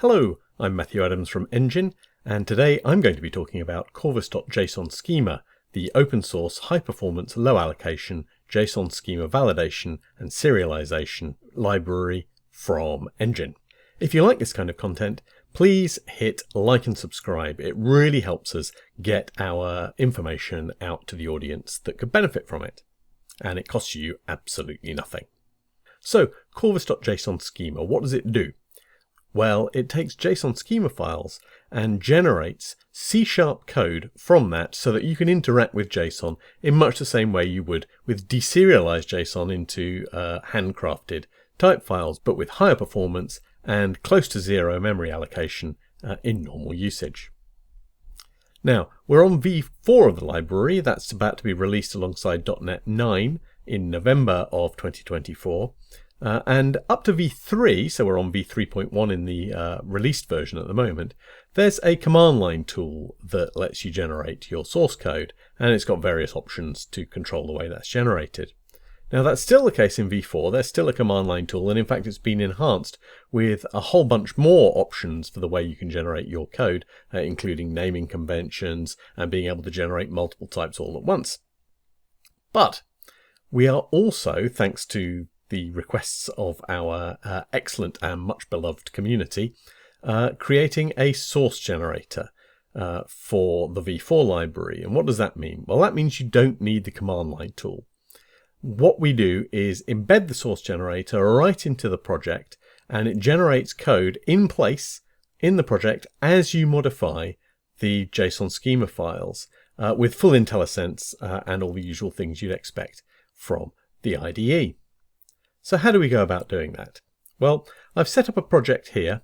Hello, I'm Matthew Adams from Engine, and today I'm going to be talking about Corvus.JsonSchema, the open source, high-performance, low-allocation JSON schema validation and serialization library from Engine. If you like this kind of content, please hit like and subscribe. It really helps us get our information out to the audience that could benefit from it, and it costs you absolutely nothing. So, Corvus.JsonSchema, what does it do? Well, it takes JSON schema files and generates C# code from that so that you can interact with JSON in much the same way you would with deserialized JSON into handcrafted type files, but with higher performance and close to zero memory allocation in normal usage. Now, we're on v4 of the library. That's about to be released alongside .NET 9 in November of 2024. And up to v3, so we're on v3.1 in the released version at the moment, there's a command line tool that lets you generate your source code, and it's got various options to control the way that's generated. Now that's still the case in v4, there's still a command line tool, and in fact it's been enhanced with a whole bunch more options for the way you can generate your code, including naming conventions and being able to generate multiple types all at once. But we are also, thanks to the requests of our excellent and much beloved community, creating a source generator for the v4 library. And what does that mean? Well, that means you don't need the command line tool. What we do is embed the source generator right into the project, and it generates code in place in the project as you modify the JSON schema files with full IntelliSense and all the usual things you'd expect from the IDE. So how do we go about doing that? Well, I've set up a project here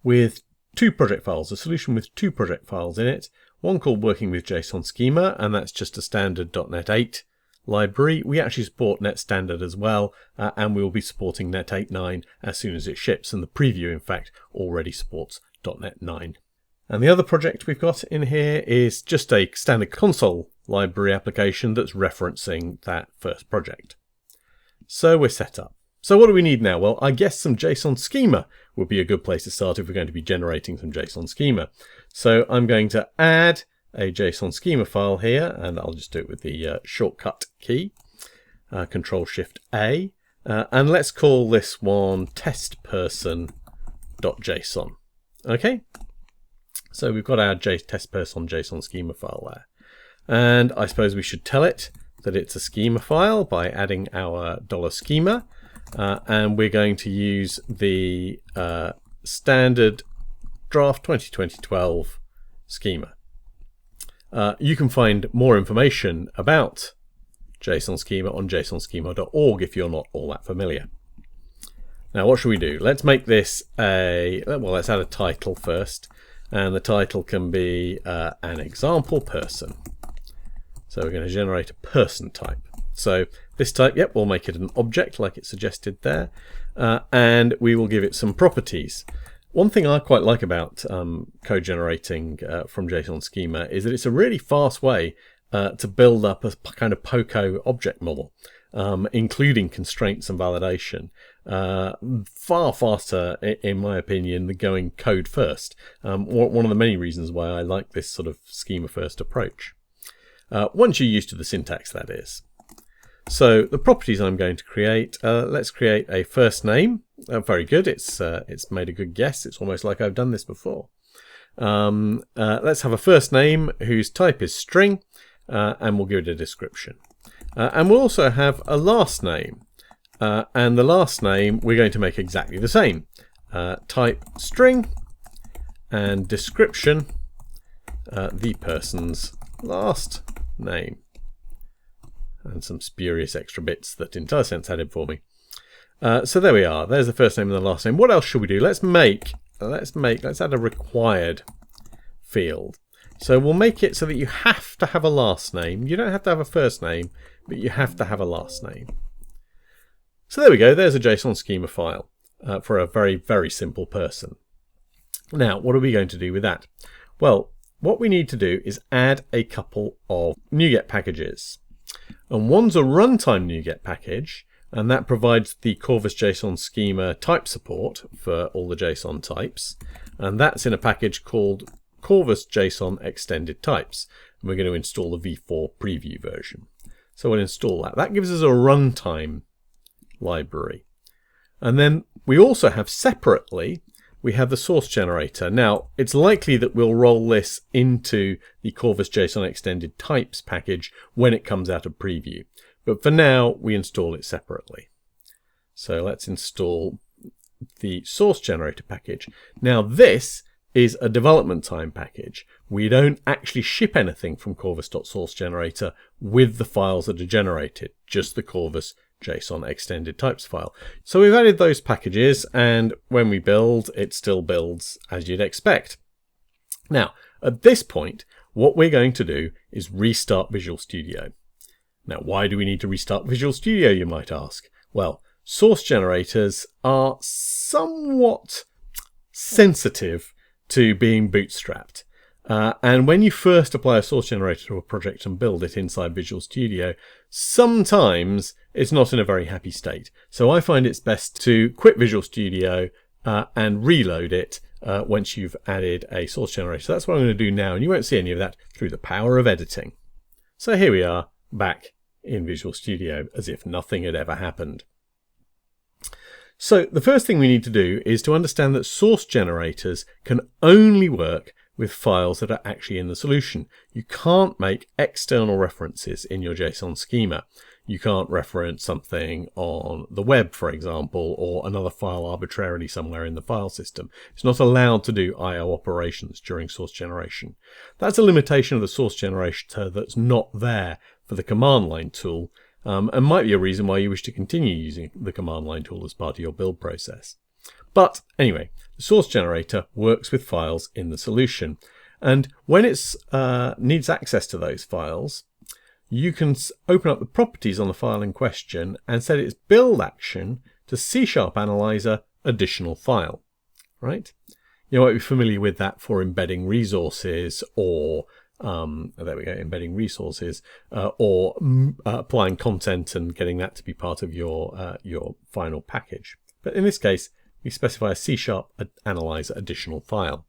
with two project files, a solution with two project files in it, one called Working with JSON Schema, and that's just a standard .NET 8 library. We actually support Net Standard as well, and we'll be supporting Net 8.9 as soon as it ships, and the preview, in fact, already supports .NET 9. And the other project we've got in here is just a standard console library application that's referencing that first project. So we're set up. So what do we need now? Well, I guess some JSON schema would be a good place to start if we're going to be generating some JSON schema. So I'm going to add a JSON schema file here, and I'll just do it with the shortcut key, Control-Shift-A, and let's call this one testperson.json. Okay, so we've got our testperson JSON schema file there, and I suppose we should tell it that it's a schema file by adding our $schema, and we're going to use the standard draft 2012 schema. You can find more information about JSON schema on jasonschema.org if you're not all that familiar. Now what should we do? Let's make this let's add a title first, and the title can be an example person. So we're going to generate a person type. So this type, yep, we'll make it an object like it suggested there, and we will give it some properties. One thing I quite like about code generating from JSON schema is that it's a really fast way to build up a kind of POCO object model, including constraints and validation. Far faster, in my opinion, than going code first. One of the many reasons why I like this sort of schema first approach. Once you're used to the syntax, that is. So the properties I'm going to create, let's create a first name. Very good, it's made a good guess. It's almost like I've done this before. Let's have a first name whose type is string, and we'll give it a description. And we'll also have a last name, and the last name we're going to make exactly the same. Type string, and description, the person's last name, and some spurious extra bits that IntelliSense added for me. So there we are. There's the first name and the last name. What else should we do? Let's add a required field. So we'll make it so that you have to have a last name. You don't have to have a first name, but you have to have a last name. So there we go. There's a JSON schema file for a very, very simple person. Now, what are we going to do with that? Well, what we need to do is add a couple of NuGet packages. And one's a runtime NuGet package, and that provides the Corvus.JsonSchema type support for all the JSON types, and that's in a package called Corvus.JSON extended types, and we're going to install the v4 preview version. So we'll install that. That gives us a runtime library. And then we also have separately, we have the source generator. Now, it's likely that we'll roll this into the Corvus.JSON extended types package when it comes out of preview. But for now, we install it separately. So let's install the source generator package. Now, this is a development time package. We don't actually ship anything from Corvus.sourceGenerator with the files that are generated, just the Corvus.JSON extended types file. So we've added those packages, and when we build, it still builds as you'd expect. Now, at this point, what we're going to do is restart Visual Studio. Now, why do we need to restart Visual Studio, you might ask? Well, source generators are somewhat sensitive to being bootstrapped. And when you first apply a source generator to a project and build it inside Visual Studio, sometimes it's not in a very happy state. So I find it's best to quit Visual Studio and reload it once you've added a source generator. So that's what I'm going to do now, and you won't see any of that through the power of editing. So here we are, back in Visual Studio, as if nothing had ever happened. So the first thing we need to do is to understand that source generators can only work with files that are actually in the solution. You can't make external references in your JSON schema. You can't reference something on the web, for example, or another file arbitrarily somewhere in the file system. It's not allowed to do I/O operations during source generation. That's a limitation of the source generator that's not there for the command line tool, and might be a reason why you wish to continue using the command line tool as part of your build process. But anyway, the source generator works with files in the solution, and when it needs access to those files, you can open up the properties on the file in question and set its build action to C# analyzer additional file, right? You might be familiar with that for embedding resources, or there we go, embedding resources, or applying content and getting that to be part of your final package. But in this case, we specify a C# analyzer additional file.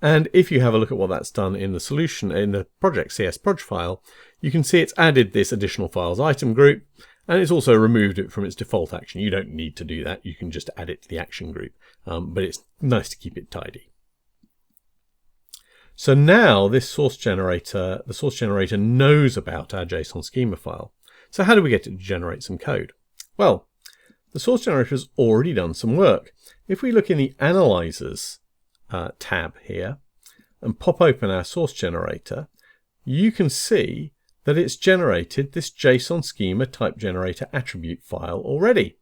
And if you have a look at what that's done in the solution, in the project CS_proj file, you can see it's added this additional files item group, and it's also removed it from its default action. You don't need to do that. You can just add it to the action group, but it's nice to keep it tidy. So now this source generator, the source generator knows about our JSON schema file. So how do we get it to generate some code? Well, the source generator has already done some work. If we look in the Analyzers tab here and pop open our source generator, you can see that it's generated this JSON schema type generator attribute file already.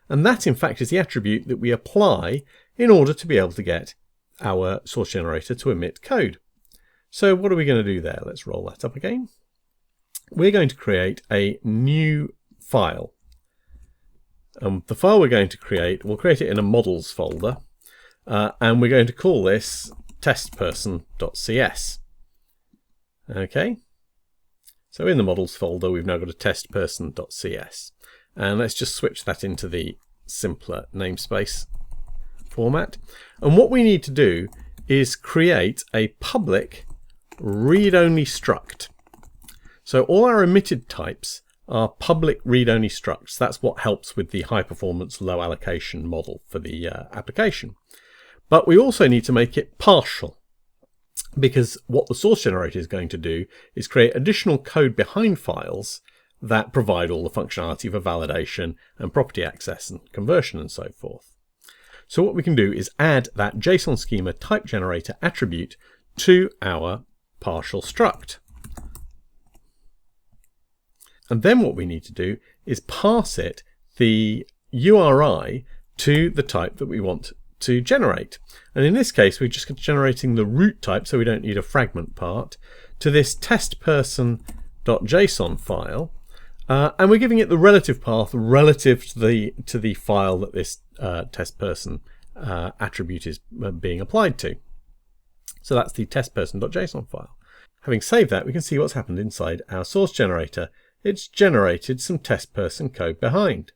And that in fact is the attribute that we apply in order to be able to get our source generator to emit code. So what are we going to do there? Let's roll that up again. We're going to create a new file. The file we're going to create, we'll create it in a models folder, and we're going to call this testperson.cs. Okay, so in the models folder we've now got a testperson.cs, and let's just switch that into the simpler namespace format. And what we need to do is create a public read-only struct. So all our emitted types are public read-only structs. That's what helps with the high-performance, low-allocation model for the application. But we also need to make it partial, because what the source generator is going to do is create additional code behind files that provide all the functionality for validation and property access and conversion and so forth. So what we can do is add that JSON schema type generator attribute to our partial struct. And then what we need to do is pass it the URI to the type that we want to generate. And in this case, we're just generating the root type, so we don't need a fragment part, to this testperson.json file. And we're giving it the relative path relative to the file that this testperson attribute is being applied to. So that's the testperson.json file. Having saved that, we can see what's happened inside our source generator. it's generated some test person code behind.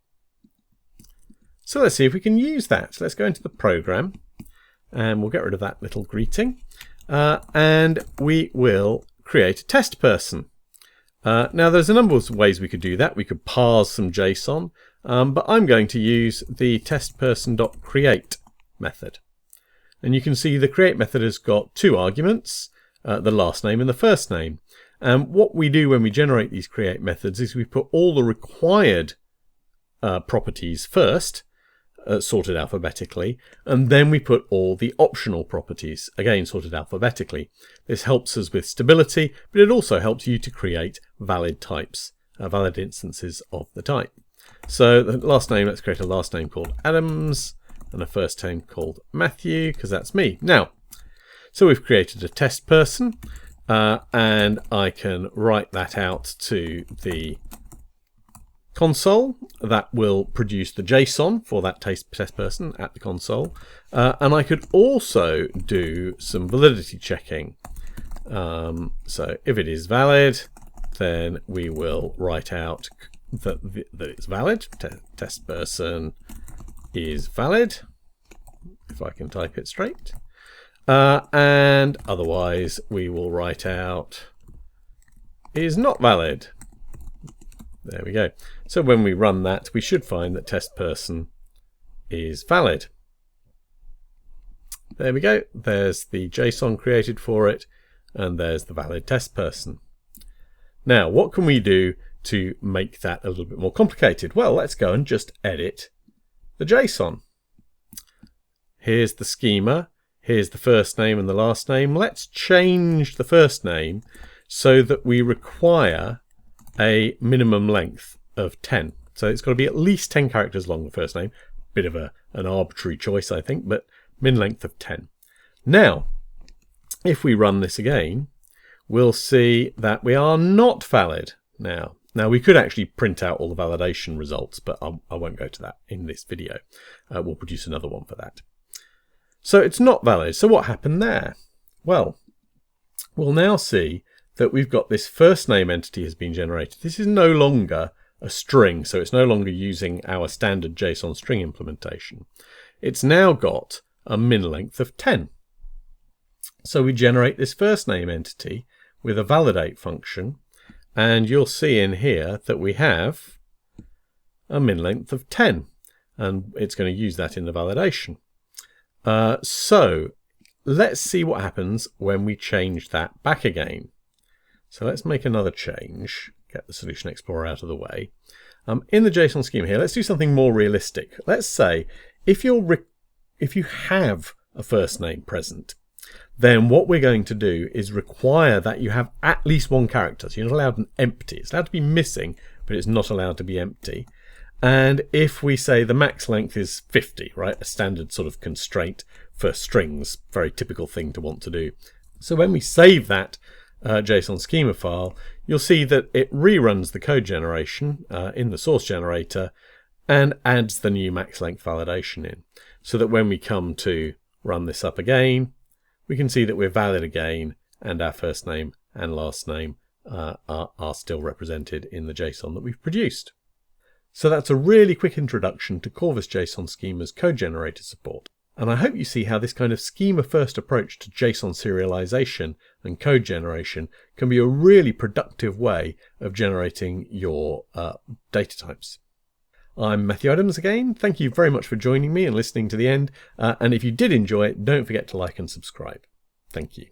So let's see if we can use that. So let's go into the program and we'll get rid of that little greeting and we will create a test person. Now there's a number of ways we could do that. We could parse some JSON, but I'm going to use the testperson.create method. And you can see the create method has got two arguments, the last name and the first name. And what we do when we generate these create methods is we put all the required properties first, sorted alphabetically, and then we put all the optional properties, again sorted alphabetically. This helps us with stability, but it also helps you to create valid types, valid instances of the type. So the last name, let's create a last name called Adams and a first name called Matthew, because that's me. Now, so we've created a test person, and I can write that out to the console. That will produce the JSON for that test person at the console. And I could also do some validity checking. So if it is valid, then we will write out that it's valid. Test person is valid, if I can type it straight. And otherwise we will write out is not valid. There we go. So when we run that, we should find that test person is valid. There we go. There's the JSON created for it, and there's the valid test person. Now, what can we do to make that a little bit more complicated? Well, let's go and just edit the JSON. Here's the schema. Here's the first name and the last name. Let's change the first name so that we require a minimum length of 10. So it's got to be at least 10 characters long, the first name. Bit of an arbitrary choice, I think, but min length of 10. Now, if we run this again, we'll see that we are not valid now. Now, we could actually print out all the validation results, but I won't go to that in this video. We'll produce another one for that. So it's not valid. So what happened there? Well, we'll now see that we've got this first name entity has been generated. This is no longer a string, so it's no longer using our standard JSON string implementation. It's now got a min length of 10. So we generate this first name entity with a validate function, and you'll see in here that we have a min length of 10, and it's going to use that in the validation. So let's see what happens when we change that back again. So let's make another change, get the Solution Explorer out of the way. In the JSON schema here, let's do something more realistic. Let's say if you have a first name present, then what we're going to do is require that you have at least one character. So you're not allowed an empty. It's allowed to be missing, but it's not allowed to be empty. And if we say the max length is 50, right, a standard sort of constraint for strings, very typical thing to want to do. So when we save that JSON schema file, you'll see that it reruns the code generation in the source generator and adds the new max length validation in, so that when we come to run this up again, we can see that we're valid again and our first name and last name are still represented in the JSON that we've produced. So that's a really quick introduction to Corvus.JsonSchema's code generator support. And I hope you see how this kind of schema-first approach to JSON serialization and code generation can be a really productive way of generating your data types. I'm Matthew Adams again. Thank you very much for joining me and listening to the end. And if you did enjoy it, don't forget to like and subscribe. Thank you.